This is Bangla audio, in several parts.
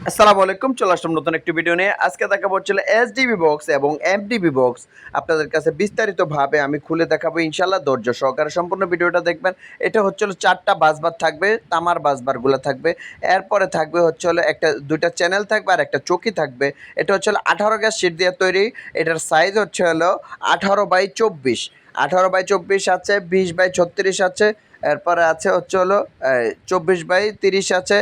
আসসালামু আলাইকুম, চলে আসলাম নতুন একটি ভিডিও নিয়ে। আজকে দেখাবো হচ্ছে এসডিবি বক্স এবং এমডিবি বক্স আপনাদের কাছে বিস্তারিতভাবে আমি খুলে দেখাবো ইনশাল্লাহ। ধৈর্য সহকারে সম্পূর্ণ ভিডিওটা দেখবেন। এটা হচ্ছে হলো 4টা বাসবার থাকবে, তামার বাসবারগুলো থাকবে। এরপরে থাকবে হচ্ছে হলো দুইটা চ্যানেল থাকবে আর একটা চৌকি থাকবে। এটা হচ্ছে হলো 18 গ্যাস শিট দিয়ে তৈরি। এটার সাইজ হচ্ছে হলো 18x24, 18x24 আছে, 20x36 আছে, এরপরে আছে হচ্ছে হলো 24x30 আছে,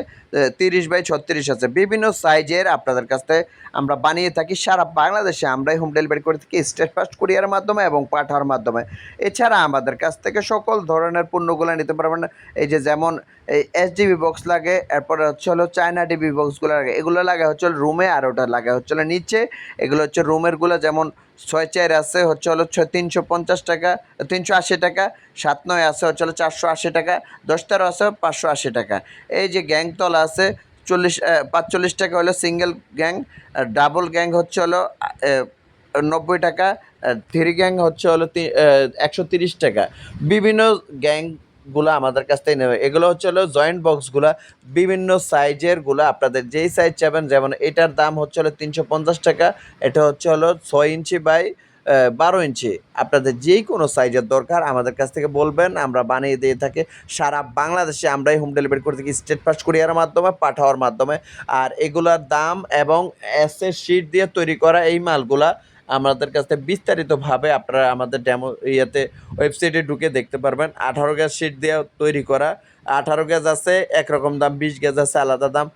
30x36 আছে। বিভিন্ন সাইজের আপনাদের কাছ থেকে আমরা বানিয়ে থাকি। সারা বাংলাদেশে আমরাই হোম ডেলিভারি করে থাকি স্টেট ফাস্ট কুরিয়ারের মাধ্যমে এবং পাঠাওয়ার মাধ্যমে। এছাড়া আমাদের কাছ থেকে সকল ধরনের পণ্যগুলো নিতে পারবেন। এই যে যেমন এই এসডিবি বক্স লাগে, এরপরে হচ্ছে হলো চায়না ডিবি বক্সগুলো লাগে। এগুলো লাগে হচ্ছে রুমে, আর ওটা লাগে হচ্ছে হলো নিচে। এগুলো হচ্ছে রুমেরগুলো, যেমন 6 4 আছে হচ্ছে হলো 350 টাকা, 380 টাকা। 7 9 আছে হচ্ছে হলো 480 টাকা। 10 13 আছে 580 টাকা। এই যে গ্যাংতলা আছে 45 টাকা হলো সিঙ্গেল গ্যাং। আর ডাবল গ্যাং হচ্ছে হলো 90 টাকা। থ্রি গ্যাং হচ্ছে হলো 130 টাকা। বিভিন্ন গ্যাংগুলো আমাদের কাছ থেকে নেবে। এগুলো হচ্ছে হলো জয়েন্ট বক্সগুলা, বিভিন্ন সাইজেরগুলো আপনাদের যেই সাইজ চাবেন। যেমন এটার দাম হচ্ছে হলো 350 টাকা। এটা হচ্ছে হলো 6 ইঞ্চি বাই 12 ইঞ্চি। আপনাদের যেই কোনো সাইজের দরকার আমাদের কাছ থেকে বলবেন, আমরা বানিয়ে দিয়ে থাকি। সারা বাংলাদেশে আমরাই হোম ডেলিভারি করে থাকি স্টেট ফাস্ট কুরিয়ারের মাধ্যমে, পাঠাওয়ার মাধ্যমে। আর এগুলার দাম এবং এসএস শিট দিয়ে তৈরি করা এই মালগুলা আমাদের কাছ থেকে বিস্তারিতভাবে আপনারা আমাদের ডেমো ওয়েবসাইটে ঢুকে দেখতে পারবেন। 18 গ্যাস শিট দিয়ে তৈরি করা। 18 গ্যাস আছে একরকম দাম, 20 গ্যাস আছে আলাদা দাম,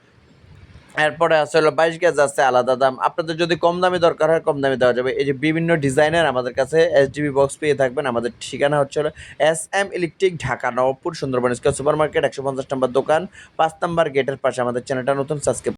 এরপরে আছে হলো 22 গেজ আছে আলাদা দাম। আপনাদের যদি কম দামি দরকার হয় কম দামি দেওয়া যাবে। এই যে বিভিন্ন ডিজাইনের আমাদের কাছে এসডিবি বক্স পেয়ে থাকবেন। আমাদের ঠিকানা হচ্ছে হলো SM electric, Dhaka Nawabpur, Sundarban square super market, 150 নম্বর দোকান, 5 নম্বর গেটের পাশে। আমাদের চ্যানেলটা নতুন, সাবস্ক্রাইব